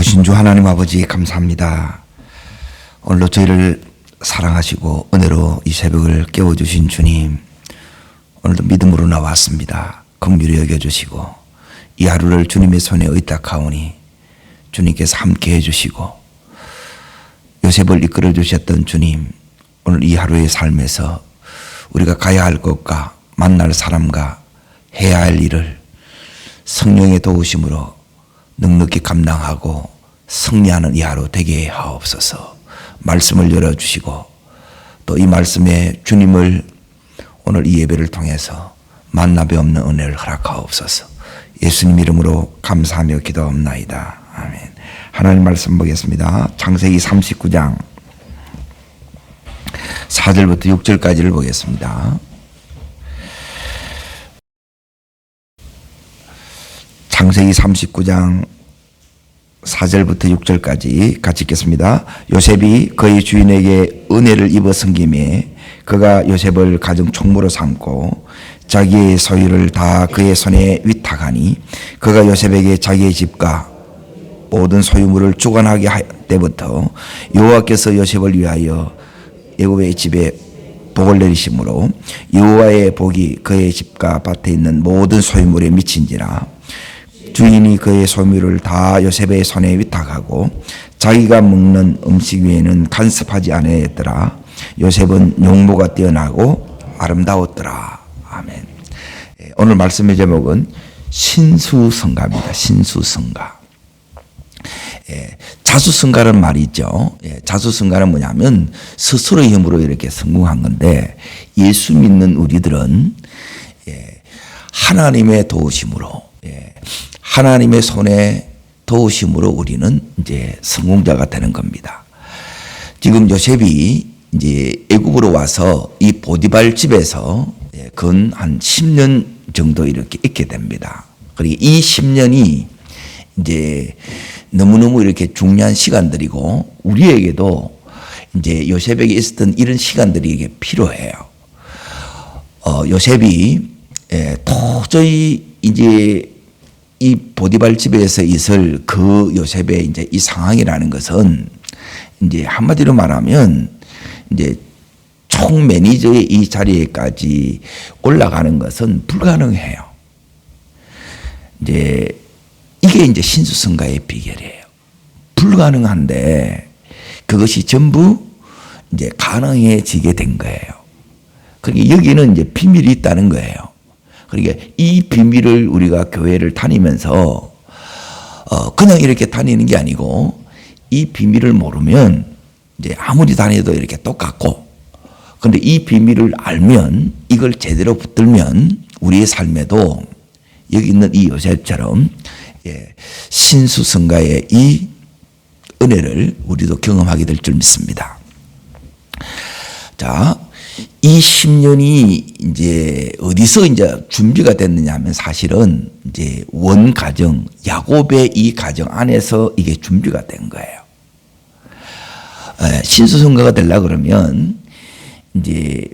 좋으신 주 하나님 아버지 감사합니다. 오늘도 저희를 사랑하시고 은혜로 이 새벽을 깨워주신 주님, 오늘도 믿음으로 나왔습니다. 긍휼히 여겨주시고 이 하루를 주님의 손에 의탁하오니 주님께서 함께 해주시고 요셉을 이끌어 주셨던 주님, 오늘 이 하루의 삶에서 우리가 가야 할 것과 만날 사람과 해야 할 일을 성령의 도우심으로 넉넉히 감당하고 승리하는 이 하루 되게 하옵소서. 말씀을 열어주시고 또 이 말씀에 주님을 오늘 이 예배를 통해서 만나 뵙는 은혜를 허락하옵소서. 예수님 이름으로 감사하며 기도합나이다. 아멘. 하나님 말씀 보겠습니다. 창세기 39장 4절부터 6절까지를 보겠습니다. 창세기 39장 4절부터 6절까지 같이 읽겠습니다. 요셉이 그의 주인에게 은혜를 입어 섬김에 그가 요셉을 가정 총무로 삼고 자기의 소유를 다 그의 손에 위탁하니 그가 요셉에게 자기의 집과 모든 소유물을 주관하게 할 때부터 여호와께서 요셉을 위하여 애굽의 집에 복을 내리심으로 여호와의 복이 그의 집과 밭에 있는 모든 소유물에 미친지라. 주인이 그의 소유물을 다 요셉의 손에 위탁하고 자기가 먹는 음식 위에는 간섭하지 아니하였더라. 요셉은 용모가 뛰어나고 아름다웠더라. 아멘. 오늘 말씀의 제목은 신수성가입니다. 신수성가. 자수성가라는 말이 있죠. 자수성가는 뭐냐면 스스로의 힘으로 이렇게 성공한 건데, 예수 믿는 우리들은 하나님의 도우심으로, 하나님의 손에 도우심으로 우리는 이제 성공자가 되는 겁니다. 지금 요셉이 이제 애굽으로 와서 이 보디발 집에서 근 한 10년 정도 이렇게 있게 됩니다. 그리고 이 10년이 이제 너무너무 이렇게 중요한 시간들이고, 우리에게도 이제 요셉에게 있었던 이런 시간들이 이게 필요해요. 요셉이 도저히 이제 이 보디발 집에서 있을 그 요셉의 이제 이 상황이라는 것은 이제 한마디로 말하면 이제 총 매니저의 이 자리에까지 올라가는 것은 불가능해요. 이게 이제 신수성가의 비결이에요. 불가능한데 그것이 전부 이제 가능해지게 된 거예요. 그러니까 여기는 이제 비밀이 있다는 거예요. 그러니까 이 비밀을 우리가 교회를 다니면서 그냥 이렇게 다니는 게 아니고, 이 비밀을 모르면 이제 아무리 다녀도 이렇게 똑같고, 근데 이 비밀을 알면, 이걸 제대로 붙들면 우리의 삶에도 여기 있는 이 요셉처럼 신수성가의 이 은혜를 우리도 경험하게 될 줄 믿습니다. 자, 이 10년이 이제 어디서 이제 준비가 됐느냐 하면, 사실은 이제 원 가정, 야곱의 이 가정 안에서 이게 준비가 된 거예요. 신수성가가 되려고 그러면 이제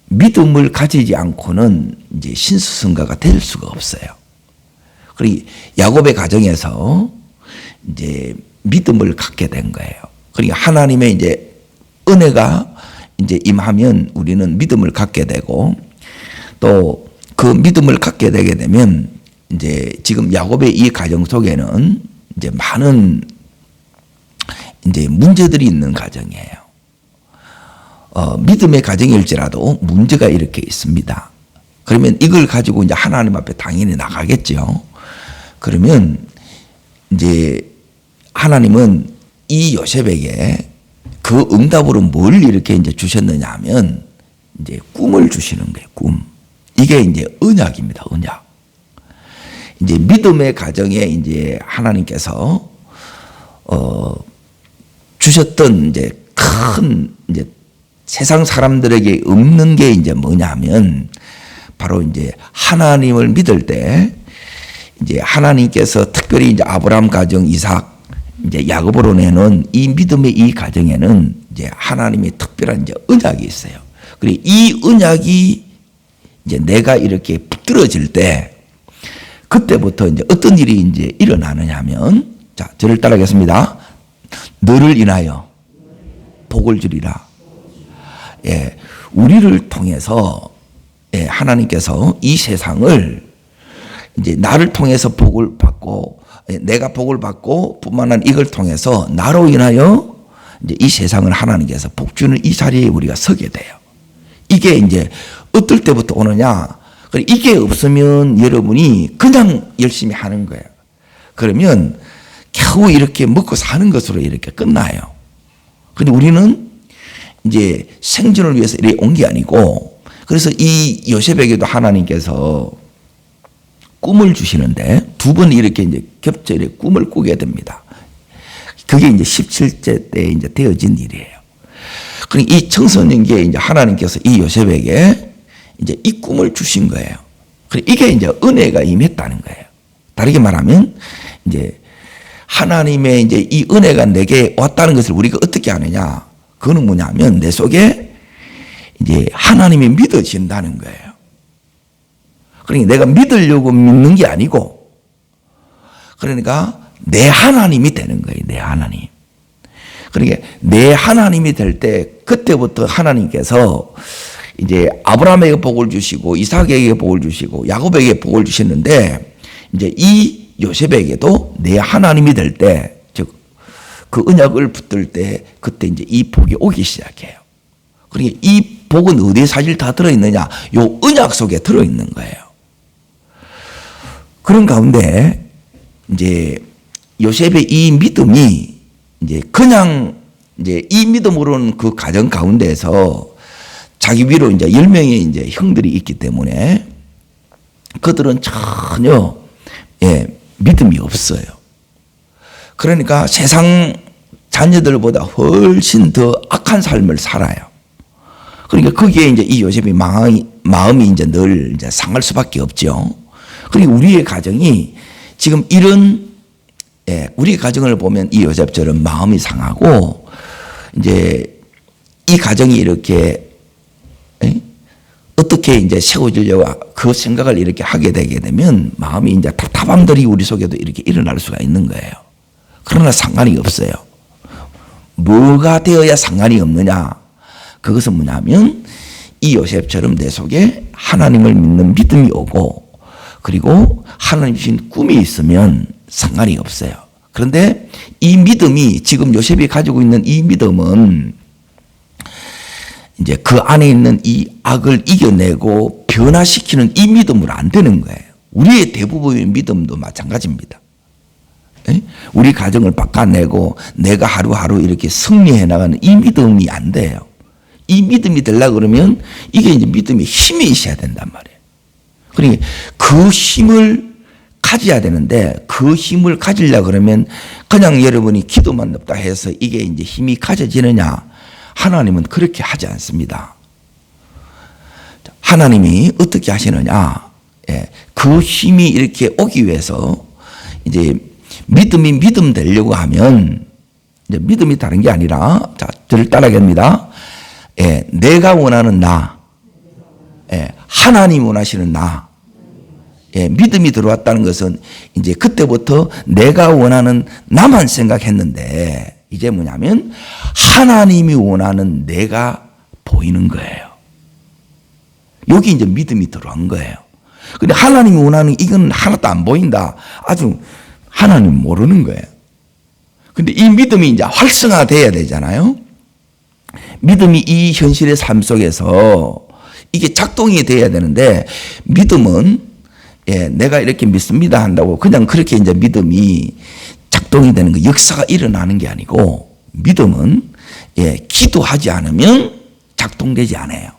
믿음을 가지지 않고는 이제 신수성가가 될 수가 없어요. 그리고 야곱의 가정에서 이제 믿음을 갖게 된 거예요. 그러니까 하나님의 이제 은혜가 이제 임하면 우리는 믿음을 갖게 되고, 또 그 믿음을 갖게 되게 되면 이제 지금 야곱의 이 가정 속에는 이제 많은 이제 문제들이 있는 가정이에요. 믿음의 가정일지라도 문제가 이렇게 있습니다. 그러면 이걸 가지고 이제 하나님 앞에 당연히 나가겠죠. 그러면 이제 하나님은 이 요셉에게 그 응답으로 뭘 이렇게 이제 주셨느냐 하면, 이제 꿈을 주시는 거예요. 꿈. 이게 이제 언약입니다. 언약. 이제 믿음의 가정에 이제 하나님께서 주셨던 이제 큰 이제 세상 사람들에게 없는 게 이제 뭐냐면, 바로 이제 하나님을 믿을 때 이제 하나님께서 특별히 이제 아브라함 가정, 이삭, 이제 야곱으로 내는 이 믿음의 이 가정에는 이제 하나님의 특별한 이제 언약이 있어요. 그리고 이 언약이 이제 내가 이렇게 붙들어질 때, 그때부터 이제 어떤 일이 이제 일어나느냐 하면, 자, 저를 따라하겠습니다. 너를 인하여 복을 주리라. 예, 우리를 통해서 예, 하나님께서 이 세상을 이제 나를 통해서 복을 받고 예, 내가 복을 받고 뿐만 아니라 이걸 통해서 나로 인하여 이제 이 세상을 하나님께서 복 주는 이 자리에 우리가 서게 돼요. 이게 이제 어떨 때부터 오느냐? 이게 없으면 여러분이 그냥 열심히 하는 거예요. 그러면 겨우 이렇게 먹고 사는 것으로 이렇게 끝나요. 근데 우리는 이제 생존을 위해서 이렇게 온 게 아니고, 그래서 이 요셉에게도 하나님께서 꿈을 주시는데 두 번 이렇게 이제 겹쳐 이렇게 꿈을 꾸게 됩니다. 그게 이제 17세 때 이제 되어진 일이에요. 그러니까 이 청소년기에 이제 하나님께서 이 요셉에게 이제 이 꿈을 주신 거예요. 이게 이제 은혜가 임했다는 거예요. 다르게 말하면 이제 하나님의 이제 이 은혜가 내게 왔다는 것을 우리가 어떻게 아느냐? 그거는 뭐냐면 내 속에 이제 하나님이 믿어진다는 거예요. 그러니까 내가 믿으려고 믿는 게 아니고, 그러니까 내 하나님이 되는 거예요. 내 하나님. 그러니까 내 하나님이 될 때 그때부터 하나님께서 이제 아브라함에게 복을 주시고 이삭에게 복을 주시고 야곱에게 복을 주시는데, 이제 이 요셉에게도 내 하나님이 될 때, 즉 그 언약을 붙들 때 그때 이제 이 복이 오기 시작해요. 그러니까 이 복은 어디에 사실 다 들어있느냐? 요 언약 속에 들어있는 거예요. 그런 가운데 이제 요셉의 이 믿음이 이제 그냥 이제 이 믿음으로는 그 가정 가운데에서 자기 위로 이제 10명의 이제 형들이 있기 때문에 그들은 전혀 예, 믿음이 없어요. 그러니까 세상 자녀들보다 훨씬 더 악한 삶을 살아요. 그러니까 거기에 이제 이 요셉이 마음이 이제 늘 이제 상할 수밖에 없죠. 그리고 우리의 가정이 지금 이런 예, 우리 가정을 보면 이 요셉처럼 마음이 상하고 이제 이 가정이 이렇게 예? 어떻게 이제 세워지려고 그 생각을 이렇게 하게 되게 되면 마음이 이제 답답함들이 우리 속에도 이렇게 일어날 수가 있는 거예요. 그러나 상관이 없어요. 뭐가 되어야 상관이 없느냐? 그것은 뭐냐면 이 요셉처럼 내 속에 하나님을 믿는 믿음이 오고, 그리고 하나님 주신 꿈이 있으면 상관이 없어요. 그런데 이 믿음이, 지금 요셉이 가지고 있는 이 믿음은 이제 그 안에 있는 이 악을 이겨내고 변화시키는 이 믿음으로 안 되는 거예요. 우리의 대부분의 믿음도 마찬가지입니다. 우리 가정을 바꿔내고 내가 하루하루 이렇게 승리해 나가는 이 믿음이 안 돼요. 이 믿음이 되려고 그러면 이게 이제 믿음의 힘이 있어야 된단 말이에요. 그러니까 그 힘을 가져야 되는데, 그 힘을 가지려고 그러면 그냥 여러분이 기도만 높다 해서 이게 이제 힘이 가져지느냐? 하나님은 그렇게 하지 않습니다. 하나님이 어떻게 하시느냐? 예, 그 힘이 이렇게 오기 위해서 이제 믿음이 믿음 되려고 하면, 이제 믿음이 다른 게 아니라, 자, 저를 따라하겠습니다. 예, 내가 원하는 나, 예, 하나님 원하시는 나, 예, 믿음이 들어왔다는 것은 이제 그때부터 내가 원하는 나만 생각했는데, 이제 뭐냐면 하나님이 원하는 내가 보이는 거예요. 여기 이제 믿음이 들어온 거예요. 근데 하나님이 원하는 이건 하나도 안 보인다. 아주 하나님 모르는 거예요. 근데 이 믿음이 이제 활성화돼야 되잖아요. 믿음이 이 현실의 삶 속에서 이게 작동이 돼야 되는데, 믿음은 예, 내가 이렇게 믿습니다 한다고 그냥 그렇게 이제 믿음이 작동이 되는 거, 역사가 일어나는 게 아니고, 믿음은 예, 기도하지 않으면 작동되지 않아요.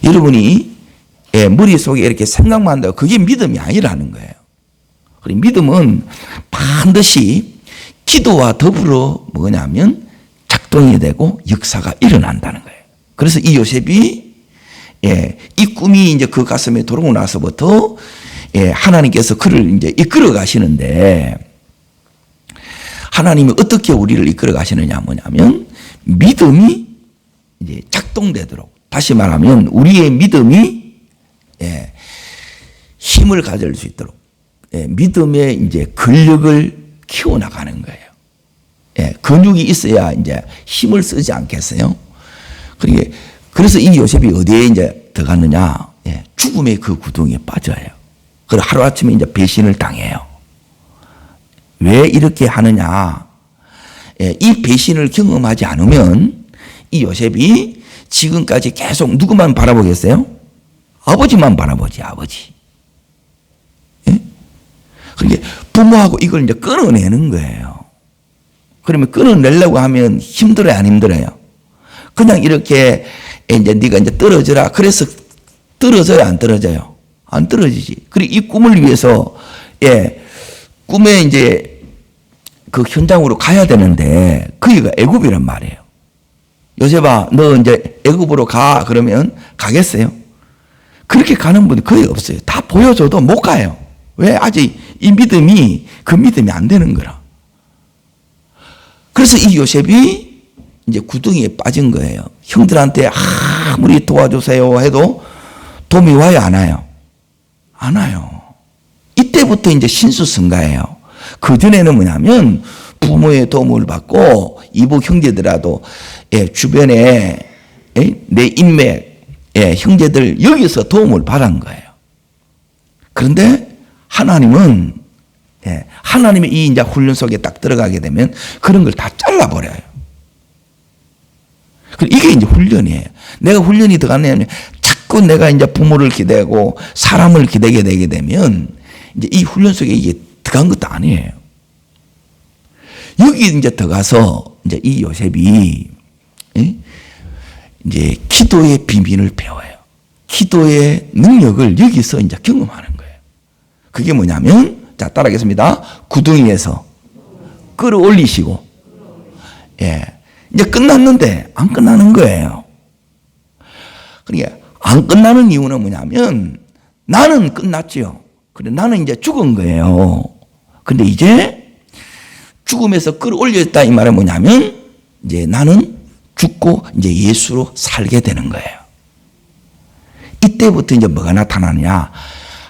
여러분이 예, 머릿속에 이렇게 생각만 한다고 그게 믿음이 아니라는 거예요. 그리고 믿음은 반드시 기도와 더불어 뭐냐면 작동이 되고 역사가 일어난다는 거예요. 그래서 이 요셉이 예, 이 꿈이 이제 그 가슴에 들어오고 나서부터 예, 하나님께서 그를 이제 이끌어 가시는데, 하나님이 어떻게 우리를 이끌어 가시느냐 뭐냐면 믿음이 이제 작동되도록, 다시 말하면 우리의 믿음이 예, 힘을 가질 수 있도록, 믿음의 이제 근력을 키워나가는 거예요. 근육이 있어야 이제 힘을 쓰지 않겠어요? 그래서 이 요셉이 어디에 이제 들어갔느냐? 죽음의 그 구덩이에 빠져요. 그리고 하루아침에 이제 배신을 당해요. 왜 이렇게 하느냐? 이 배신을 경험하지 않으면 이 요셉이 지금까지 계속 누구만 바라보겠어요? 아버지만 바라보지, 아버지. 그러니까 부모하고 이걸 이제 끊어내는 거예요. 그러면 끊어내려고 하면 힘들어요, 안 힘들어요? 그냥 이렇게 이제 네가 이제 떨어져라. 그래서 떨어져요, 안 떨어져요? 안 떨어지지. 그리고 이 꿈을 위해서 꿈에 이제 그 현장으로 가야 되는데 거기가 애굽이란 말이에요. 요셉아, 너 이제 애굽으로 가. 그러면 가겠어요? 그렇게 가는 분이 거의 없어요. 다 보여줘도 못 가요. 왜? 아직 이 믿음이 그 믿음이 안 되는 거라. 그래서 이 요셉이 이제 구덩이에 빠진 거예요. 형들한테 아무리 도와주세요 해도 도움이 와요, 안 와요? 안 와요. 이때부터 이제 신수성가예요. 그전에는 뭐냐면 부모의 도움을 받고 이복 형제들라도 주변에 내 인맥 형제들 여기서 도움을 받은 거예요. 그런데 하나님은 하나님의 이 이제 훈련 속에 딱 들어가게 되면 그런 걸 다 잘라버려요. 이게 이제 훈련이에요. 내가 훈련이 들어가냐면 자꾸 내가 이제 부모를 기대고 사람을 기대게 되게 되면 이제 이 훈련 속에 이게 들어간 것도 아니에요. 여기 이제 들어가서 이제 이 요셉이 이제 기도의 비밀을 배워요. 기도의 능력을 여기서 이제 경험하는 거예요. 그게 뭐냐면, 자, 따라하겠습니다. 구덩이에서 끌어올리시고, 이제 끝났는데 안 끝나는 거예요. 그러니까 안 끝나는 이유는 뭐냐면 나는 끝났지요. 그래, 나는 이제 죽은 거예요. 근데 이제 죽음에서 끌어올렸다 이 말은 뭐냐면 이제 나는 죽고 이제 예수로 살게 되는 거예요. 이때부터 이제 뭐가 나타나느냐?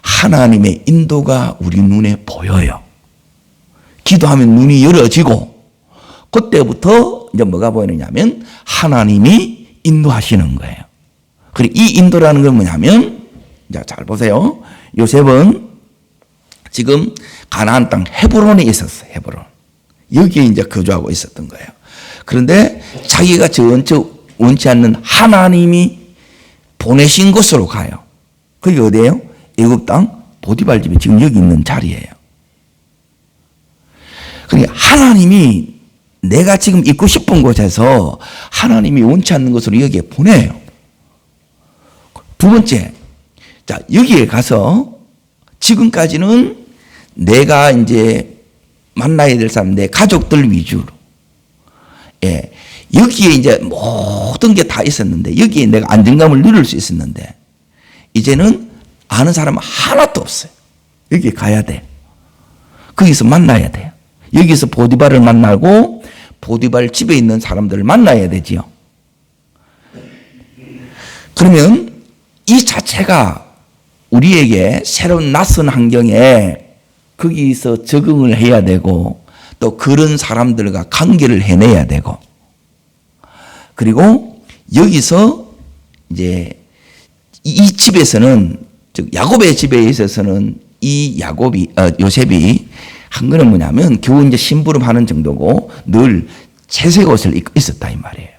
하나님의 인도가 우리 눈에 보여요. 기도하면 눈이 열어지고 그때부터 이제 뭐가 보이느냐면 하나님이 인도하시는 거예요. 그리고 이 인도라는 건 뭐냐면, 자, 잘 보세요. 요셉은 지금 가나안 땅 헤브론에 있었어요. 헤브론. 여기에 이제 거주하고 있었던 거예요. 그런데 자기가 전혀 원치 않는 하나님이 보내신 곳으로 가요. 그게 어디예요? 애굽 땅 보디발 집에 지금 여기 있는 자리예요. 그러니까 하나님이 내가 지금 있고 싶은 곳에서 하나님이 원치 않는 곳으로 여기에 보내요. 두 번째, 자, 여기에 가서 지금까지는 내가 이제 만나야 될 사람, 내 가족들 위주로. 여기에 이제 모든 게 다 있었는데, 여기에 내가 안정감을 누릴 수 있었는데, 이제는 아는 사람은 하나도 없어요. 여기에 가야 돼요. 거기서 만나야 돼요. 여기서 보디발을 만나고, 보디발 집에 있는 사람들을 만나야 되지요. 그러면 이 자체가 우리에게 새로운 낯선 환경에 거기서 적응을 해야 되고 또 그런 사람들과 관계를 해내야 되고 그리고 여기서 이제 이 집에서는 즉 야곱의 집에 있어서는 이 요셉이 한 거는 뭐냐면 겨우 이제 심부름하는 정도고 늘 채색 옷을 입고 있었다 이 말이에요.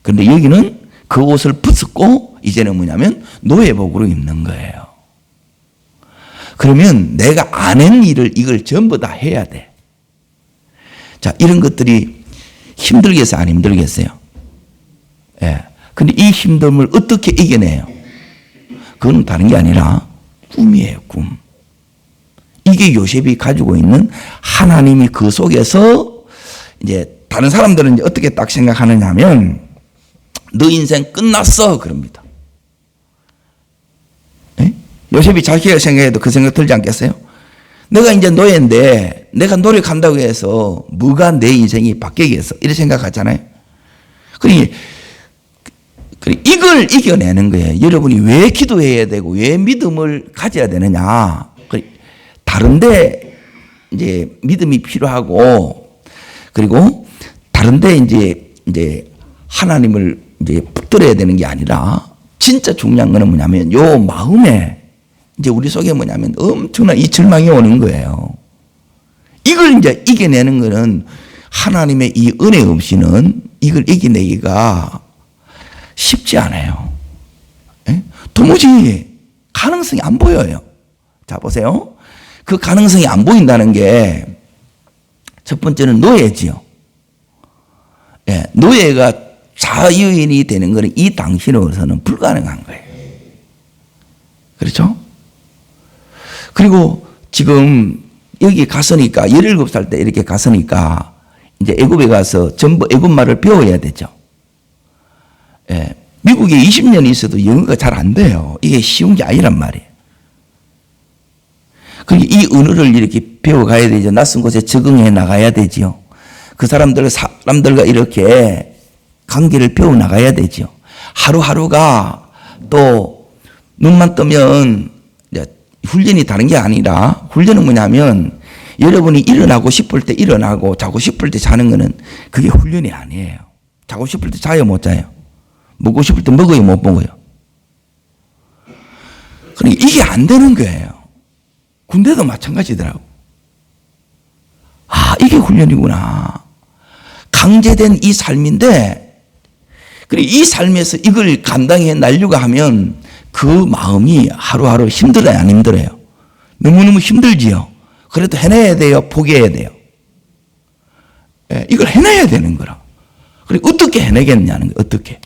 그런데 여기는 그 옷을 벗고 이제는 뭐냐면 노예복으로 입는 거예요. 그러면 내가 아는 일을 이걸 전부 다 해야 돼. 자, 이런 것들이 힘들겠어요? 안 힘들겠어요? 근데 이 힘듦을 어떻게 이겨내요? 그건 다른 게 아니라 꿈이에요, 꿈. 이게 요셉이 가지고 있는 하나님이 그 속에서 이제 다른 사람들은 이제 어떻게 딱 생각하느냐 하면 너 인생 끝났어 그럽니다. 요셉이 자기가 생각해도 그 생각 들지 않겠어요? 내가 이제 노예인데 내가 노력한다고 해서 뭐가 내 인생이 바뀌겠어? 이렇게 생각하잖아요. 그러니 이걸 이겨내는 거예요. 여러분이 왜 기도해야 되고 왜 믿음을 가져야 되느냐? 다른데 이제 믿음이 필요하고, 그리고 다른데 이제 하나님을 이제 붙들어야 되는 게 아니라, 진짜 중요한 거는 뭐냐면 요 마음에 이제 우리 속에 뭐냐면 엄청난 이 절망이 오는 거예요. 이걸 이제 이겨내는 거는 하나님의 이 은혜 없이는 이걸 이겨내기가 쉽지 않아요. 예? 도무지 가능성이 안 보여요. 자, 보세요. 그 가능성이 안 보인다는 게 첫 번째는 노예지요. 예, 노예가 자유인이 되는 것은 이 당시로서는 불가능한 거예요. 그렇죠? 그리고 지금 여기 갔으니까 17살 때 이렇게 갔으니까 이제 애굽에 가서 전부 애굽 말을 배워야 되죠. 예, 미국에 20년이 있어도 영어가 잘 안 돼요. 이게 쉬운 게 아니란 말이에요. 그리고 이 언어를 이렇게 배워가야 되죠. 낯선 곳에 적응해 나가야 되지요. 그 사람들과 이렇게 관계를 배워나가야 되죠. 하루하루가 또 눈만 뜨면 훈련이 다른 게 아니라, 훈련은 뭐냐면 여러분이 일어나고 싶을 때 일어나고 자고 싶을 때 자는 거는 그게 훈련이 아니에요. 자고 싶을 때 자요, 못 자요? 먹고 싶을 때 먹어요, 못 먹어요? 그러니까 이게 안 되는 거예요. 군대도 마찬가지더라고. 아, 이게 훈련이구나. 강제된 이 삶인데, 그리고 이 삶에서 이걸 감당해 나려고 하면 그 마음이 하루하루 힘들어요, 안 힘들어요? 너무너무 힘들지요. 그래도 해내야 돼요, 포기해야 돼요? 예, 이걸 해내야 되는 거라. 그리고 어떻게 해내겠냐는 거예요, 어떻게.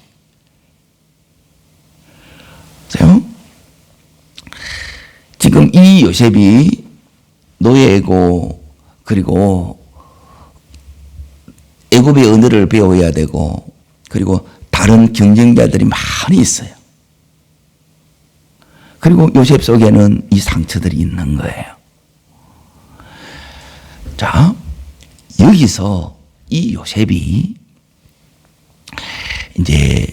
보세요. 지금 이 요셉이 노예고, 그리고 애굽의 언어를 배워야 되고, 그리고 다른 경쟁자들이 많이 있어요. 그리고 요셉 속에는 이 상처들이 있는 거예요. 자, 여기서 이 요셉이 이제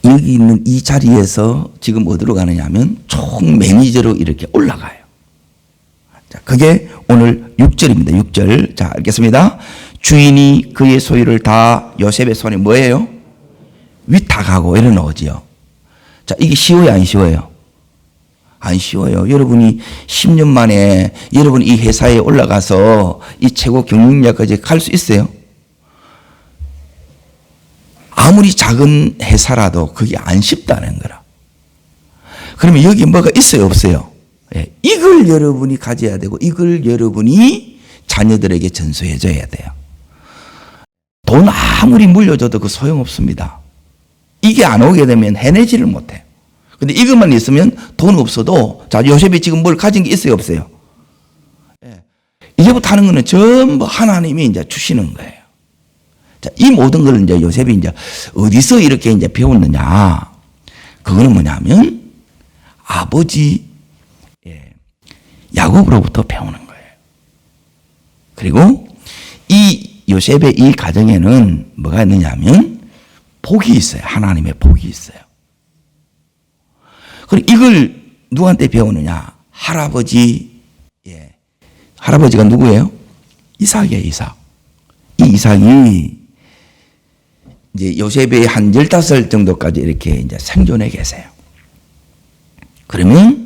여기 있는 이 자리에서 지금 어디로 가느냐 하면 총 매니저로 이렇게 올라가요. 자, 그게 오늘 6절입니다. 6절. 자, 읽겠습니다. 주인이 그의 소유를 다 요셉의 손에 뭐예요? 위탁하고 이래 놓지요. 자, 이게 쉬워요, 안 쉬워요? 안 쉬워요. 여러분이 10년 만에 여러분 이 회사에 올라가서 이 최고 경영자까지 갈 수 있어요? 아무리 작은 회사라도 그게 안 쉽다는 거라. 그러면 여기 뭐가 있어요, 없어요? 예, 이걸 여러분이 가져야 되고, 이걸 여러분이 자녀들에게 전수해 줘야 돼요. 돈 아무리 물려줘도 그 소용없습니다. 이게 안 오게 되면 해내지를 못해요. 근데 이것만 있으면 돈 없어도, 자, 요셉이 지금 뭘 가진 게 있어요, 없어요? 예. 이제부터 하는 거는 전부 하나님이 이제 주시는 거예요. 자, 이 모든 걸 이제 요셉이 이제 어디서 이렇게 이제 배웠느냐? 그거는 뭐냐면 아버지 야곱으로부터 배우는 거예요. 그리고 이 요셉의 이 가정에는 뭐가 있느냐면 복이 있어요. 하나님의 복이 있어요. 그리고 이걸 누구한테 배우느냐? 할아버지, 할아버지가 누구예요? 이삭이에요, 이삭. 이 이삭이 이제 요셉의 한 15살 정도까지 이렇게 이제 생존해 계세요. 그러면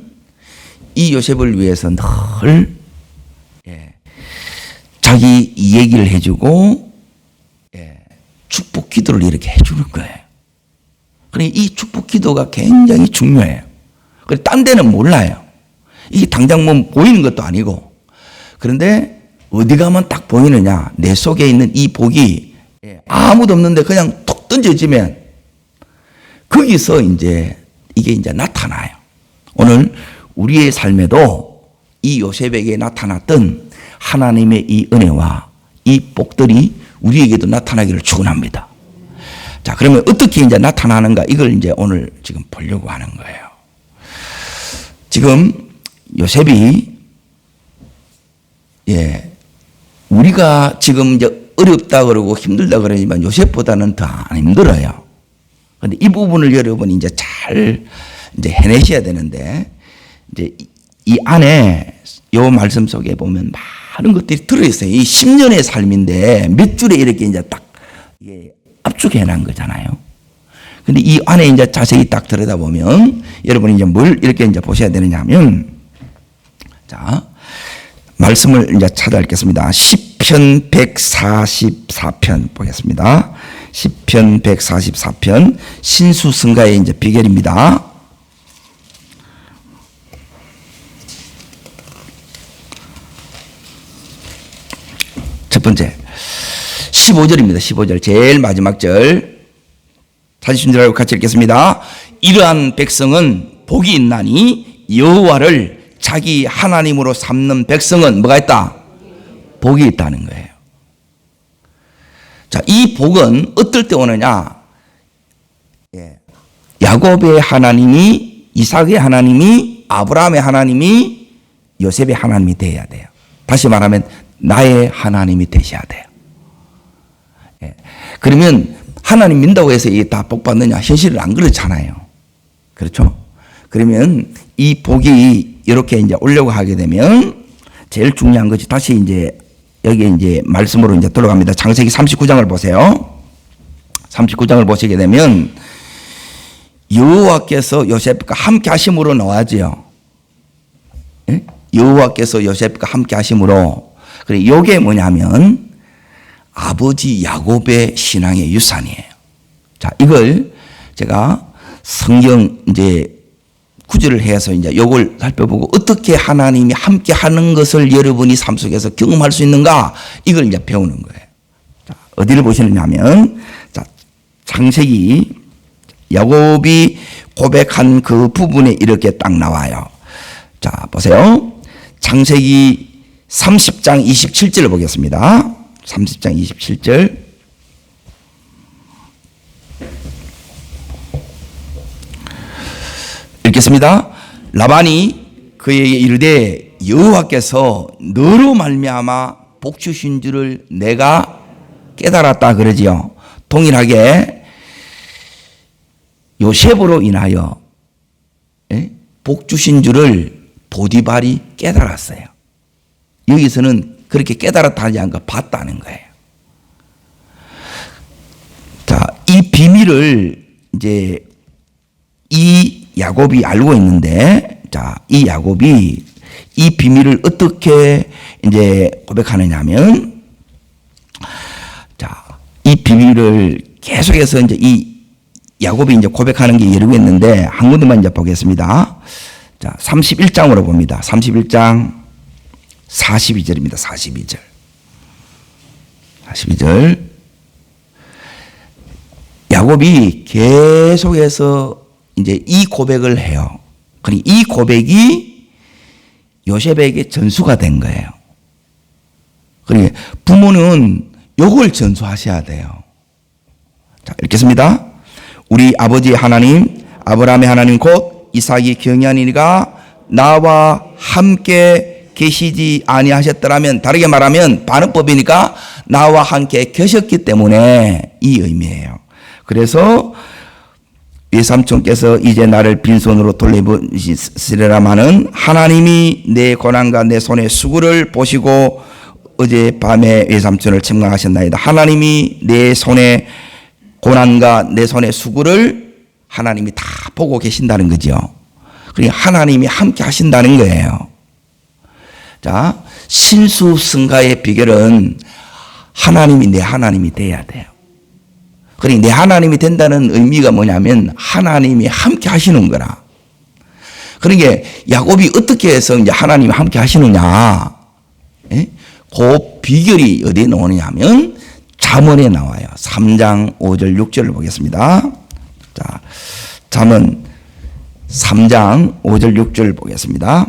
이 요셉을 위해서 늘 자기 얘기를 해주고 축복 기도를 이렇게 해주는 거예요. 그러니까 이 축복 기도가 굉장히 중요해요. 그런데 딴 데는 몰라요. 이게 당장 뭐 보이는 것도 아니고. 그런데 어디 가면 딱 보이느냐? 내 속에 있는 이 복이 아무도 없는데 그냥 톡 던져지면 거기서 이제 이게 이제 나타나요. 오늘 우리의 삶에도 이 요셉에게 나타났던 하나님의 이 은혜와 이 복들이 우리에게도 나타나기를 축원합니다. 자, 그러면 어떻게 이제 나타나는가? 이걸 이제 오늘 지금 보려고 하는 거예요. 지금 요셉이 우리가 지금 이제 어렵다 그러고 힘들다 그러지만 요셉보다는 더 안 힘들어요. 그런데 이 부분을 여러분이 이제 잘 이제 해내셔야 되는데, 이제 이 안에 요 말씀 속에 보면 많은 것들이 들어있어요. 이 10년의 삶인데 몇 줄에 이렇게 이제 딱 이게 압축해 놓은 거잖아요. 근데 이 안에 이제 자세히 딱 들여다보면 여러분이 이제 뭘 이렇게 이제 보셔야 되느냐 하면, 자, 말씀을 이제 찾아 읽겠습니다. 시편 144편 보겠습니다. 시편 144편 신수승가의 이제 비결입니다. 첫 번째 15절입니다. 15절 제일 마지막 절 찾으신 줄 알고 같이 읽겠습니다. 이러한 백성은 복이 있나니 여호와를 자기 하나님으로 삼는 백성은 뭐가 있다? 복이 있다는 거예요. 자, 이 복은 어떨 때 오느냐? 야곱의 하나님이, 이삭의 하나님이, 아브라함의 하나님이, 요셉의 하나님이 되어야 돼요. 다시 말하면 나의 하나님이 되셔야 돼요. 그러면 하나님 믿는다고 해서 이게 다 복 받느냐? 현실은 안 그렇잖아요. 그렇죠? 그러면 이 복이 이렇게 이제 오려고 하게 되면 제일 중요한 것이 다시 이제 여기 이제 말씀으로 이제 들어갑니다. 창세기 39장을 보세요. 39장을 보시게 되면 여호와께서 요셉과 함께 하심으로 나와지요. 예? 여호와께서 요셉과 함께 하심으로. 그래, 요게 뭐냐면 아버지 야곱의 신앙의 유산이에요. 자, 이걸 제가 성경 이제 구절을 해서 이제 요걸 살펴보고 어떻게 하나님이 함께 하는 것을 여러분이 삶 속에서 경험할 수 있는가, 이걸 이제 배우는 거예요. 자, 어디를 보시느냐 하면, 자, 창세기 야곱이 고백한 그 부분에 이렇게 딱 나와요. 자, 보세요. 창세기 30장 27절을 보겠습니다. 30장 27절. 읽겠습니다. 라반이 그에게 이르되 여호와께서 너로 말미암아 복 주신 줄을 내가 깨달았다 그러지요. 동일하게 요셉으로 인하여 복 주신 줄을 보디발이 깨달았어요. 여기서는 그렇게 깨달았다 하지 않고 봤다는 거예요. 자, 이 비밀을 이제 이 야곱이 알고 있는데, 자, 이 야곱이 이 비밀을 어떻게 이제 고백하느냐 하면, 자, 이 비밀을 계속해서 이제 이 야곱이 이제 고백하는 게 여러 개 있는데 한 군데만 이제 보겠습니다. 자, 31장으로 봅니다. 31장 42절입니다. 42절. 42절. 야곱이 계속해서 이제 이 고백을 해요. 그러니 이 고백이 요셉에게 전수가 된 거예요. 그러니 부모는 요걸 전수하셔야 돼요. 자, 읽겠습니다. 우리 아버지 하나님, 아브라함의 하나님 곧 이삭이 경외하니가 나와 함께 계시지 아니하셨더라면, 다르게 말하면 반어법이니까 나와 함께 계셨기 때문에 이 의미예요. 그래서 외삼촌께서 이제 나를 빈손으로 돌려보시리라마는 하나님이 내 고난과 내 손의 수고를 보시고 어젯밤에 외삼촌을 침강하셨나이다. 하나님이 내 손의 고난과 내 손의 수고를 하나님이 다 보고 계신다는 거죠. 그러니까 하나님이 함께 하신다는 거예요. 자, 신수승가의 비결은 하나님이 내 하나님이 돼야 돼요. 그러니까 내 하나님이 된다는 의미가 뭐냐면 하나님이 함께 하시는 거라. 그러니까 야곱이 어떻게 해서 이제 하나님이 함께 하시느냐, 그 비결이 어디에 나오느냐 하면 잠언에 나와요. 3장 5절 6절을 보겠습니다. 자, 잠언 3장 5절 6절을 보겠습니다.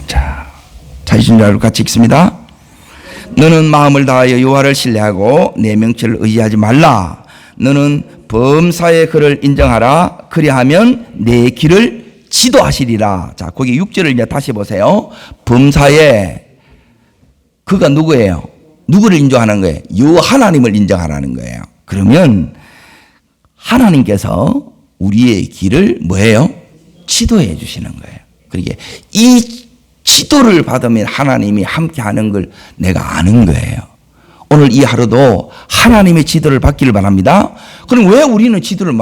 자, 찾으신 줄 알고 같이 읽습니다. 너는 마음을 다하여 여호와를 신뢰하고 내 명철을 의지하지 말라. 너는 범사의 그를 인정하라. 그리하면 내 길을 지도하시리라. 자, 거기 6절을 이제 다시 보세요. 범사의 그가 누구예요? 누구를 인정하는 거예요? 여호와 하나님을 인정하라는 거예요. 그러면 하나님께서 우리의 길을 뭐예요? 지도해 주시는 거예요. 그러니까 이 지도를 받으면 하나님이 함께 하는 걸 내가 아는 거예요. 오늘 이 하루도 하나님의 지도를 받기를 바랍니다. 그럼 왜 우리는 지도를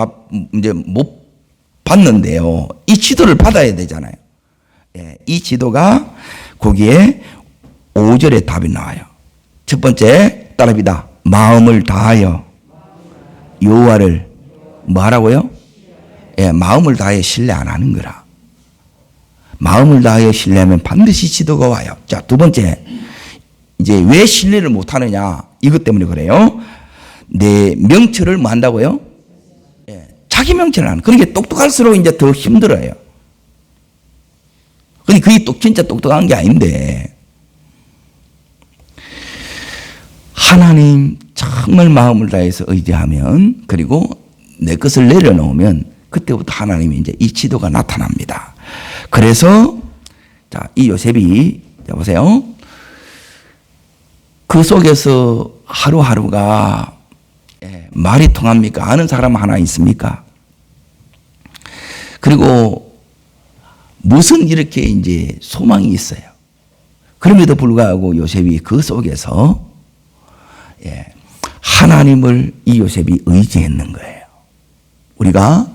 이제 못 받는데요? 이 지도를 받아야 되잖아요. 예, 이 지도가 거기에 5절에 답이 나와요. 첫 번째 따라합니다. 마음을 다하여 여호와를 뭐 하라고요? 예, 마음을 다하여 신뢰 안 하는 거라. 마음을 다하여 신뢰하면 반드시 지도가 와요. 자, 두 번째, 이제 왜 신뢰를 못 하느냐? 이것 때문에 그래요. 내 명철을 뭐 한다고요? 예, 자기 명철을 하는. 그러니까 똑똑할수록 이제 더 힘들어요. 근데 그게 진짜 똑똑한 게 아닌데, 하나님 정말 마음을 다해서 의지하면, 그리고 내 것을 내려놓으면 그때부터 하나님이 이제 이 지도가 나타납니다. 그래서 자, 이 요셉이 자 보세요. 그 속에서 하루하루가 말이 통합니까? 아는 사람 하나 있습니까? 그리고 무슨 이렇게 이제 소망이 있어요. 그럼에도 불구하고 요셉이 그 속에서 하나님을 이 요셉이 의지했는 거예요. 우리가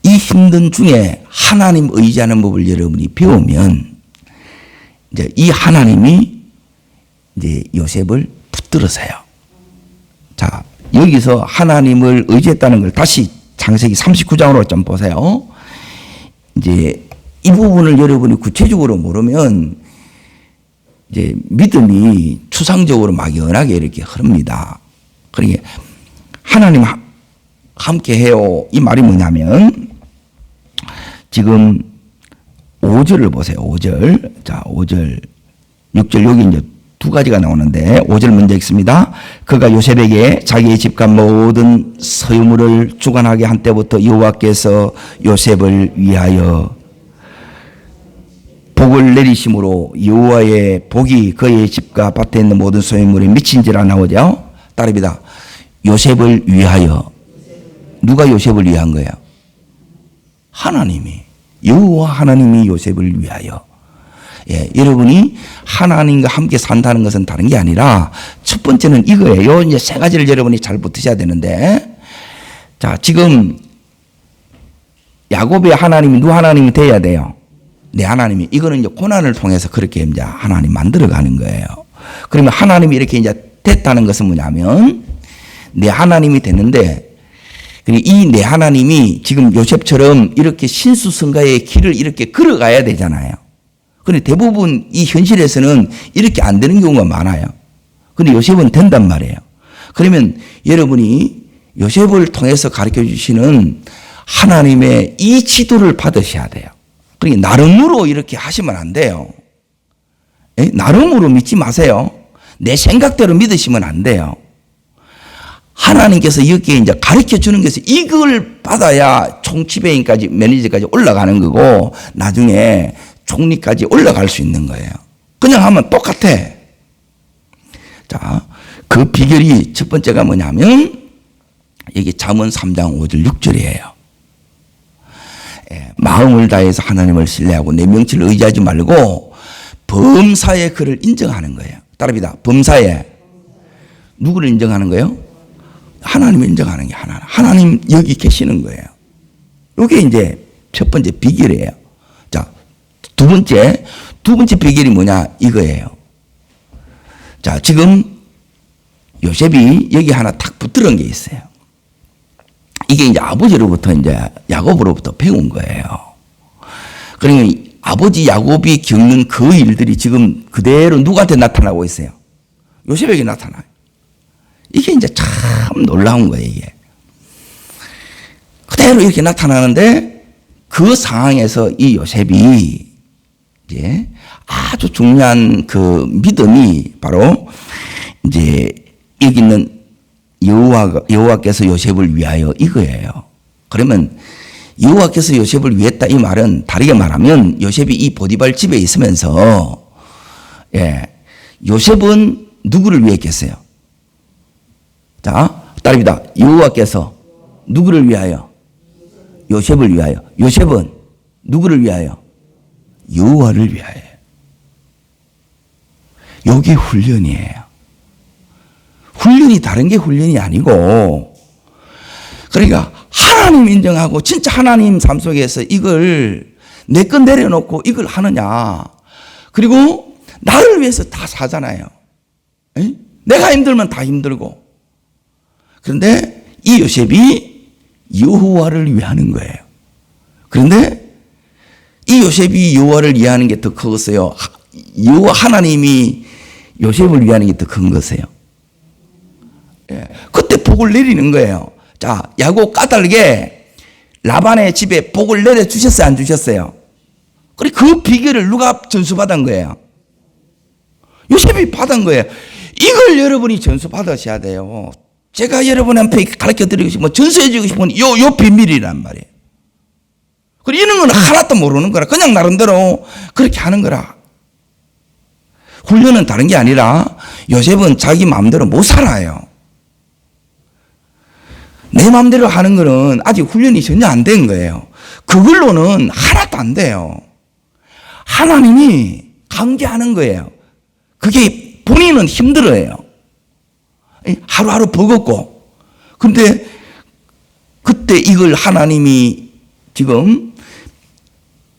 이 힘든 중에 하나님 의지하는 법을 여러분이 배우면 이제 이 하나님이 이제 요셉을 붙들으세요. 자, 여기서 하나님을 의지했다는 걸 다시 창세기 39장으로 좀 보세요. 이제 이 부분을 여러분이 구체적으로 모르면 이제 믿음이 추상적으로 막연하게 이렇게 흐릅니다. 그러니까 하나님 함께 해요. 이 말이 뭐냐면 지금 5절을 보세요. 5절. 자, 5절, 6절 여기 이제 두 가지가 나오는데 5절 먼저 읽습니다. 그가 요셉에게 자기의 집과 모든 소유물을 주관하게 한 때부터 여호와께서 요셉을 위하여 복을 내리심으로 여호와의 복이 그의 집과 밭에 있는 모든 소유물에 미친지라 나오죠. 따릅니다. 요셉을 위하여. 누가 요셉을 위한 거예요? 하나님이. 여호와 하나님이 요셉을 위하여. 예, 여러분이 하나님과 함께 산다는 것은 다른 게 아니라 첫 번째는 이거예요. 이제 세 가지를 여러분이 잘 붙으셔야 되는데, 자, 지금 야곱의 하나님이 누구 하나님이 돼야 돼요? 내 하나님이. 이거는 이제 고난을 통해서 그렇게 이제 하나님 만들어가는 거예요. 그러면 하나님이 이렇게 이제 됐다는 것은 뭐냐면 내 하나님이 됐는데, 이 내 하나님이 지금 요셉처럼 이렇게 신수성가의 길을 이렇게 걸어가야 되잖아요. 그런데 대부분 이 현실에서는 이렇게 안 되는 경우가 많아요. 그런데 요셉은 된단 말이에요. 그러면 여러분이 요셉을 통해서 가르쳐 주시는 하나님의 이 지도를 받으셔야 돼요. 그러니까 나름으로 이렇게 하시면 안 돼요. 나름으로 믿지 마세요. 내 생각대로 믿으시면 안 돼요. 하나님께서 여기에 이제 가르쳐 주는 것이 이걸 받아야 총지배인까지 매니저까지 올라가는 거고 나중에 총리까지 올라갈 수 있는 거예요. 그냥 하면 똑같아. 자, 그 비결이 첫 번째가 뭐냐면 여기 잠언 3장 5절 6절이에요. 마음을 다해서 하나님을 신뢰하고 내 명치를 의지하지 말고 범사에 그를 인정하는 거예요. 따라합니다. 범사에 누구를 인정하는 거예요? 하나님을 인정하는 게 하나님 여기 계시는 거예요. 이게 이제 첫 번째 비결이에요. 자, 두 번째 비결이 뭐냐 이거예요. 자, 지금 요셉이 여기 하나 탁 붙들은 게 있어요. 이게 이제 아버지로부터 이제 야곱으로부터 배운 거예요. 그러니까 아버지 야곱이 겪는 그 일들이 지금 그대로 누구한테 나타나고 있어요? 요셉에게 나타나요. 이게 이제 참 놀라운 거예요, 이게. 그대로 이렇게 나타나는데 그 상황에서 이 요셉이 이제 아주 중요한 그 믿음이 바로 이제 여기 있는 여호와께서 요셉을 위하여 이거예요. 그러면 여호와께서 요셉을 위했다 이 말은 다르게 말하면 요셉이 이 보디발 집에 있으면서 요셉은 누구를 위했겠어요? 자, 따릅니다. 여호와께서 누구를 위하여? 요셉을 위하여. 요셉은 누구를 위하여? 여호와를 위하여. 여기 훈련이에요. 훈련이 다른 게 훈련이 아니고, 그러니까 하나님 인정하고 진짜 하나님 삶 속에서 이걸 내 건 내려놓고 이걸 하느냐. 그리고 나를 위해서 다 사잖아요. 에? 내가 힘들면 다 힘들고. 그런데 이 요셉이 여호와를 위하는 거예요. 그런데 이 요셉이 여호와를 위하는 게 더 컸어요. 여호와 하나님이 요셉을 위하는 게 더 큰 것이에요. 예. 그때 복을 내리는 거예요. 자, 야곱 까닭에 라반의 집에 복을 내려주셨어요? 안 주셨어요? 그리고 그 비결을 누가 전수받은 거예요? 요셉이 받은 거예요. 이걸 여러분이 전수받으셔야 돼요. 제가 여러분한테 가르쳐 드리고 싶으면 전수해 주고 싶은 요 비밀이란 말이에요. 그리고 이런 건 하나도 모르는 거라. 그냥 나름대로 그렇게 하는 거라. 훈련은 다른 게 아니라 요셉은 자기 마음대로 못 살아요. 내 마음대로 하는 거는 아직 훈련이 전혀 안 된 거예요. 그걸로는 하나도 안 돼요. 하나님이 관계하는 거예요. 그게 본인은 힘들어요. 하루하루 버겁고. 그런데 그때 이걸 하나님이 지금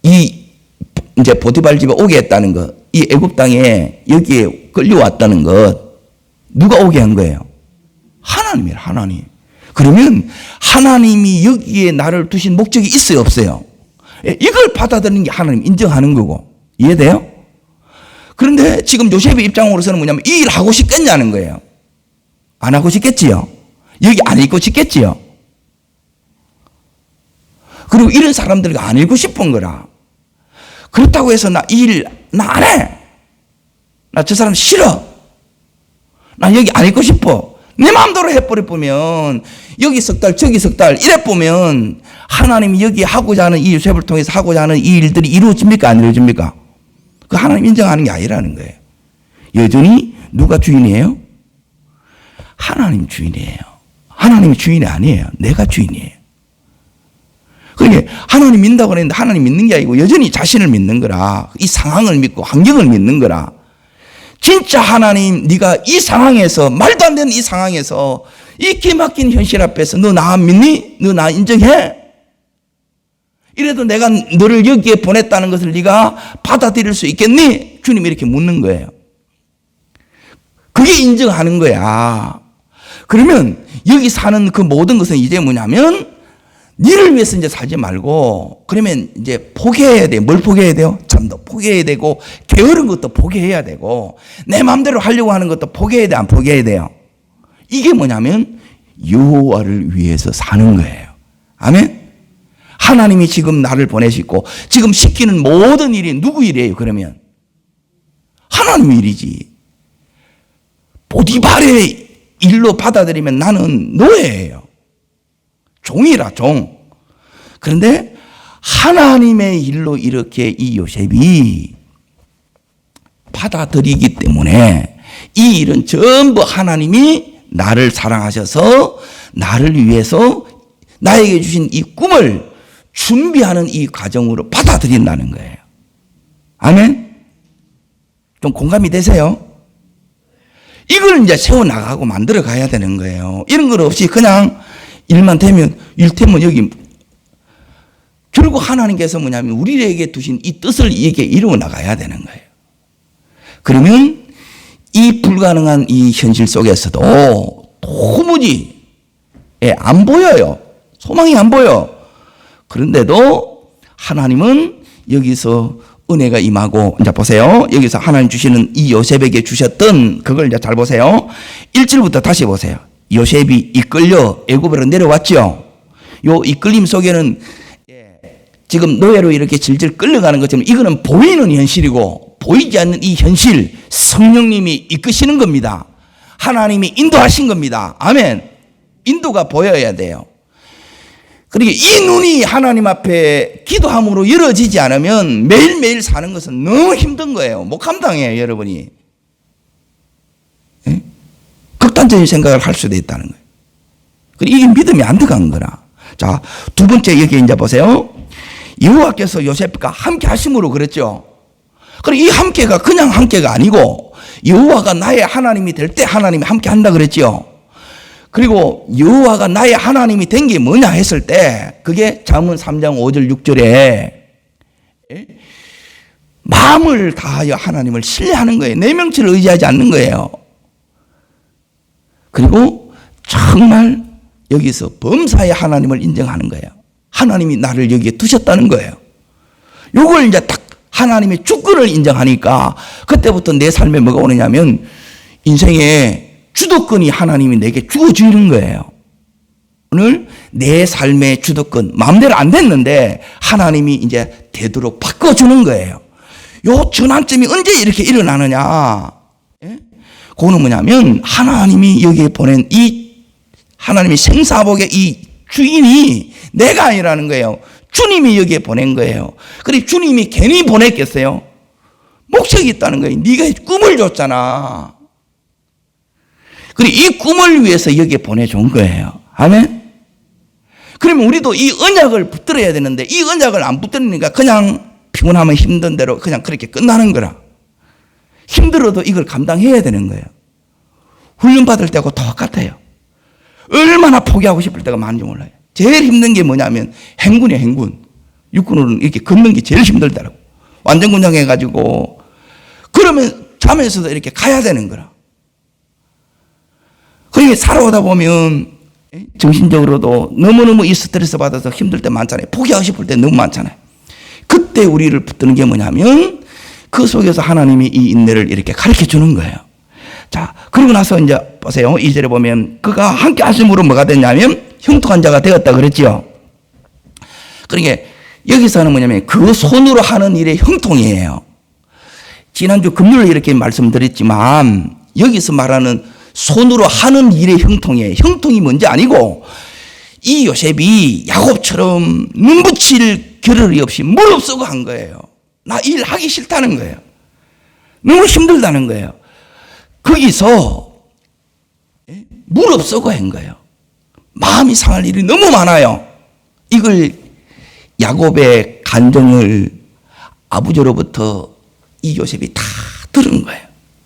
이제 보디발 집에 오게 했다는 것, 이 애굽 땅에 여기에 끌려왔다는 것, 누가 오게 한 거예요? 하나님이에요, 하나님. 그러면 하나님이 여기에 나를 두신 목적이 있어요, 없어요? 이걸 받아들이는 게 하나님 인정하는 거고. 이해돼요? 그런데 지금 요셉의 입장으로서는 뭐냐면 이 일 하고 싶겠냐는 거예요. 안 하고 싶겠지요? 여기 안 있고 싶겠지요? 그리고 이런 사람들과 안 읽고 싶은 거라. 그렇다고 해서 나 이 일 나 안 해. 나 저 사람 싫어. 나 여기 안 있고 싶어. 내 마음대로 해버려 보면 여기 석 달 저기 석 달 이래 보면 하나님이 여기 하고자 하는 이 요셉을 통해서 하고자 하는 이 일들이 이루어집니까? 안 이루어집니까? 그 하나님 인정하는 게 아니라는 거예요. 여전히 누가 주인이에요? 하나님 주인이에요. 하나님이 주인이 아니에요. 내가 주인이에요. 그러니까 하나님 믿는다고 했는데 하나님 믿는 게 아니고 여전히 자신을 믿는 거라. 이 상황을 믿고 환경을 믿는 거라. 진짜 하나님, 네가 이 상황에서, 말도 안 되는 이 상황에서 이 기막힌 현실 앞에서 너 나 믿니? 너 나 인정해? 이래도 내가 너를 여기에 보냈다는 것을 네가 받아들일 수 있겠니? 주님이 이렇게 묻는 거예요. 그게 인정하는 거야. 그러면 여기 사는 그 모든 것은 이제 뭐냐면 니를 위해서 이제 살지 말고, 그러면 이제 포기해야 돼요. 뭘 포기해야 돼요? 잠도 포기해야 되고, 게으른 것도 포기해야 되고, 내 마음대로 하려고 하는 것도 포기해야 돼, 안 포기해야 돼요? 이게 뭐냐면 여호와를 위해서 사는 거예요. 아멘? 하나님이 지금 나를 보내시고 지금 시키는 모든 일이 누구 일이에요? 그러면 하나님 일이지. 보디발의 일로 받아들이면 나는 노예예요. 종이라, 종. 그런데 하나님의 일로 이렇게 이 요셉이 받아들이기 때문에 이 일은 전부 하나님이 나를 사랑하셔서 나를 위해서 나에게 주신 이 꿈을 준비하는 이 과정으로 받아들인다는 거예요. 아멘? 좀 공감이 되세요? 이걸 이제 세워나가고 만들어 가야 되는 거예요. 이런 것 없이 그냥 일만 되면, 여기 결국 하나님께서 뭐냐면 우리에게 두신 이 뜻을 이게 이루어 나가야 되는 거예요. 그러면 이 불가능한 이 현실 속에서도 도무지 안 보여요. 소망이 안 보여. 그런데도 하나님은 여기서 은혜가 임하고, 이제 보세요. 여기서 하나님 주시는 이 요셉에게 주셨던 그걸 이제 잘 보세요. 1절부터 다시 보세요. 요셉이 이끌려 애굽으로 내려왔죠. 요 이끌림 속에는 지금 노예로 이렇게 질질 끌려가는 것처럼 이거는 보이는 현실이고, 보이지 않는 이 현실, 성령님이 이끄시는 겁니다. 하나님이 인도하신 겁니다. 아멘. 인도가 보여야 돼요. 그러니까 이 눈이 하나님 앞에 기도함으로 열어지지 않으면 매일매일 사는 것은 너무 힘든 거예요. 못 감당해요, 여러분이. 극단적인 생각을 할 수도 있다는 거예요. 그리고 이게 믿음이 안 들어간 거라. 자, 두 번째 여기 이제 보세요. 여호와께서 요셉과 함께 하심으로 그랬죠. 그럼 이 함께가 그냥 함께가 아니고 여호와가 나의 하나님이 될 때 하나님이 함께 한다 그랬죠. 그리고 여호와가 나의 하나님이 된 게 뭐냐 했을 때 그게 잠언 3장 5절 6절에 마음을 다하여 하나님을 신뢰하는 거예요. 내 명치를 의지하지 않는 거예요. 그리고 정말 여기서 범사의 하나님을 인정하는 거예요. 하나님이 나를 여기에 두셨다는 거예요. 요걸 이제 딱 하나님의 주권을 인정하니까 그때부터 내 삶에 뭐가 오느냐면 인생에 주도권이 하나님이 내게 주어지는 거예요. 오늘 내 삶의 주도권 마음대로 안 됐는데 하나님이 이제 되도록 바꿔주는 거예요. 요 전환점이 언제 이렇게 일어나느냐? 예? 그거는 뭐냐면 하나님이 여기에 보낸 이 하나님이 생사복의 이 주인이 내가 아니라는 거예요. 주님이 여기에 보낸 거예요. 그리고 주님이 괜히 보냈겠어요? 목적이 있다는 거예요. 네가 꿈을 줬잖아. 그리고 이 꿈을 위해서 여기에 보내준 거예요. 아멘? 그러면 우리도 이 언약을 붙들어야 되는데 이 언약을 안 붙들으니까 그냥 피곤하면 힘든 대로 그냥 그렇게 끝나는 거라. 힘들어도 이걸 감당해야 되는 거예요. 훈련받을 때하고 똑같아요. 얼마나 포기하고 싶을 때가 많은지 몰라요. 제일 힘든 게 뭐냐면 행군이에요, 행군. 육군으로는 이렇게 걷는 게 제일 힘들더라고. 완전군장 해가지고 그러면 자면서도 이렇게 가야 되는 거라. 그러니까 살아오다 보면 정신적으로도 너무너무 이 스트레스 받아서 힘들 때 많잖아요. 포기하고 싶을 때 너무 많잖아요. 그때 우리를 붙드는 게 뭐냐면 그 속에서 하나님이 이 인내를 이렇게 가르쳐 주는 거예요. 자, 그러고 나서 이제 보세요. 2절에 보면 그가 함께 하심으로 뭐가 됐냐면 형통한 자가 되었다 그랬지요. 그러니까 여기서는 뭐냐면 그 손으로 하는 일의 형통이에요. 지난주 금요일에 이렇게 말씀드렸지만 여기서 말하는 손으로 하는 일의 형통이에요. 형통이 뭔지 아니고 이 요셉이 야곱처럼 눈붙일 겨를이 없이 무릅쓰고 한 거예요. 나 일하기 싫다는 거예요. 너무 힘들다는 거예요. 거기서 무릅쓰고 한 거예요. 마음이 상할 일이 너무 많아요. 이걸 야곱의 간정을 아버지로부터 이 요셉이 다 들은 거예요.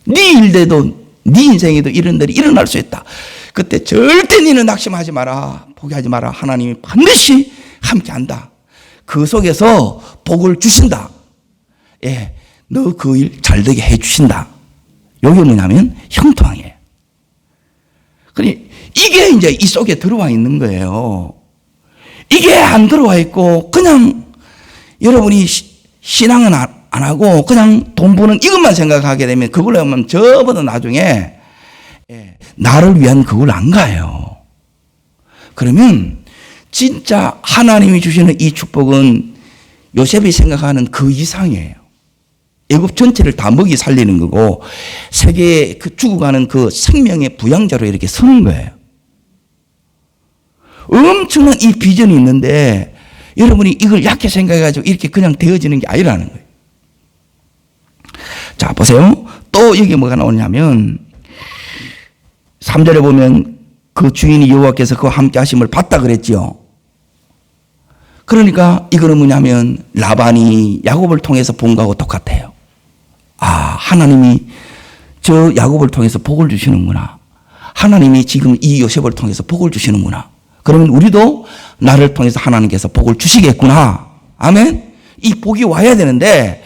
네 일대도 네 인생에도 이런 일이 일어날 수 있다. 그때 절대 너는 낙심하지 마라. 포기하지 마라. 하나님이 반드시 함께한다. 그 속에서 복을 주신다. 예, 너 그 일 잘되게 해주신다. 이게 뭐냐면 형통이에요. 그러니 이게 이제 이 속에 들어와 있는 거예요. 이게 안 들어와 있고 그냥 여러분이 신앙은 안 하고 그냥 돈 버는 이것만 생각하게 되면 그걸로 하면 저보다 나중에 나를 위한 그걸 안 가요. 그러면 진짜 하나님이 주시는 이 축복은 요셉이 생각하는 그 이상이에요. 애굽 전체를 다 먹이 살리는 거고 세계에 그 죽어가는 그 생명의 부양자로 이렇게 서는 거예요. 엄청난 이 비전이 있는데 여러분이 이걸 약해 생각해가지고 이렇게 그냥 되어지는 게 아니라는 거예요. 자, 보세요. 또 여기 뭐가 나오냐면 3절에 보면 그 주인이 여호와께서 그와 함께 하심을 봤다 그랬지요. 그러니까 이거는 뭐냐면 라반이 야곱을 통해서 본 거하고 똑같아요. 아, 하나님이 저 야곱을 통해서 복을 주시는구나. 하나님이 지금 이 요셉을 통해서 복을 주시는구나. 그러면 우리도 나를 통해서 하나님께서 복을 주시겠구나. 아멘. 이 복이 와야 되는데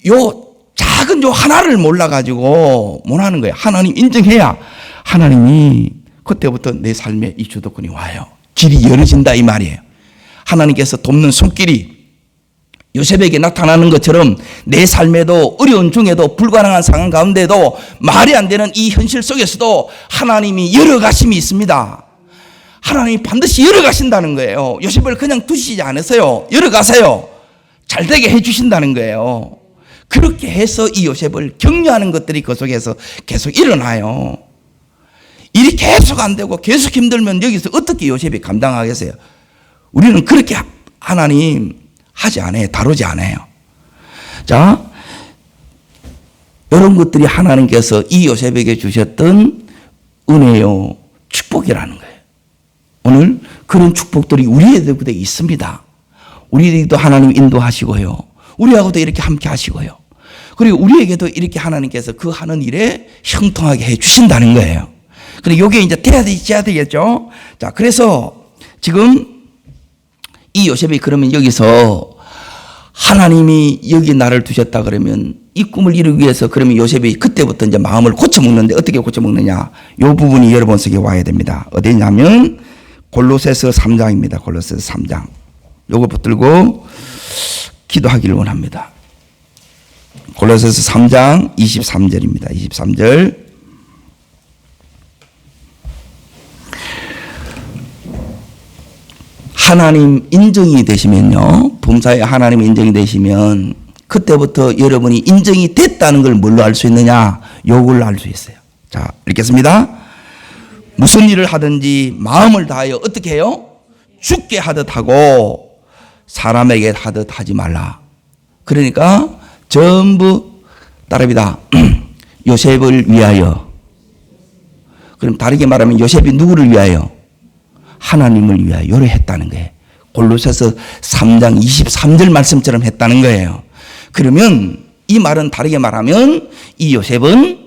요 작은 요 하나를 몰라가지고 못 하는 거예요. 하나님 인정해야 하나님이 그때부터 내 삶에 이 주도권이 와요. 길이 열어진다 이 말이에요. 하나님께서 돕는 손길이 요셉에게 나타나는 것처럼 내 삶에도 어려운 중에도 불가능한 상황 가운데도 말이 안 되는 이 현실 속에서도 하나님이 열어가심이 있습니다. 하나님이 반드시 열어가신다는 거예요. 요셉을 그냥 두시지 않으세요. 열어가세요. 잘되게 해주신다는 거예요. 그렇게 해서 이 요셉을 격려하는 것들이 그 속에서 계속 일어나요. 일이 계속 안 되고 계속 힘들면 여기서 어떻게 요셉이 감당하겠어요? 우리는 그렇게 하나님 하지 않아요. 다루지 않아요. 자, 이런 것들이 하나님께서 이 요셉에게 주셨던 은혜요, 축복이라는 거예요. 오늘 그런 축복들이 우리에게도 있습니다. 우리에게도 하나님 인도하시고요. 우리하고도 이렇게 함께 하시고요. 그리고 우리에게도 이렇게 하나님께서 그 하는 일에 형통하게 해 주신다는 거예요. 그리고 이게 이제 돼야 되겠죠. 자, 그래서 지금 이 요셉이 그러면 여기서 하나님이 여기 나를 두셨다 그러면 이 꿈을 이루기 위해서 그러면 요셉이 그때부터 이제 마음을 고쳐먹는데 어떻게 고쳐먹느냐. 이 부분이 여러분 속에 와야 됩니다. 어디냐면 골로새서 3장입니다. 골로새서 3장. 요거 붙들고 기도하기를 원합니다. 골로새서 3장 23절입니다. 23절. 하나님 인정이 되시면요. 범사에 하나님 인정이 되시면 그때부터 여러분이 인정이 됐다는 걸 뭘로 알 수 있느냐? 요걸로 알 수 있어요. 자, 읽겠습니다. 무슨 일을 하든지 마음을 다하여 어떻게 해요? 죽게 하듯 하고 사람에게 하듯 하지 말라. 그러니까 전부 따릅니다. 요셉을 위하여. 그럼 다르게 말하면 요셉이 누구를 위하여? 하나님을 위하여 요래 했다는 거예요. 골로새서 3장 23절 말씀처럼 했다는 거예요. 그러면 이 말은 다르게 말하면 이 요셉은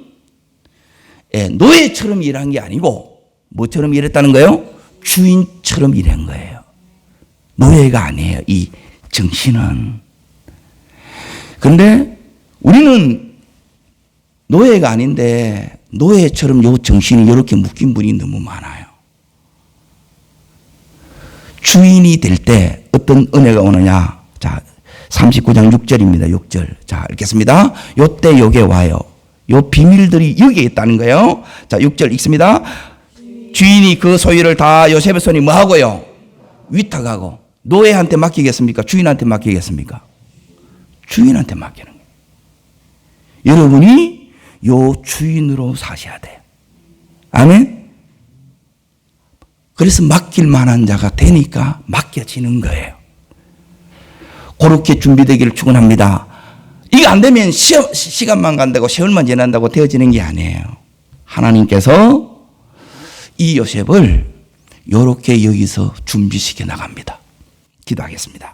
노예처럼 일한 게 아니고 뭐처럼 일했다는 거예요? 주인처럼 일한 거예요. 노예가 아니에요. 이 정신은. 그런데 우리는 노예가 아닌데 노예처럼 요 정신이 이렇게 묶인 분이 너무 많아요. 주인이 될 때 어떤 은혜가 오느냐. 자, 39장 6절입니다. 6절. 자, 읽겠습니다. 요때 요게 와요. 요 비밀들이 여기에 있다는 거예요. 자, 6절 읽습니다. 주인이 그 소유를 다 요셉의 손이 뭐 하고요? 위탁하고. 노예한테 맡기겠습니까? 주인한테 맡기겠습니까? 주인한테 맡기는 거예요. 여러분이 요 주인으로 사셔야 돼요. 아멘? 그래서 맡길 만한 자가 되니까 맡겨지는 거예요. 그렇게 준비되기를 축원합니다. 이게 안 되면 시간만 간다고 세월만 지난다고 되어지는 게 아니에요. 하나님께서 이 요셉을 이렇게 여기서 준비시켜 나갑니다. 기도하겠습니다.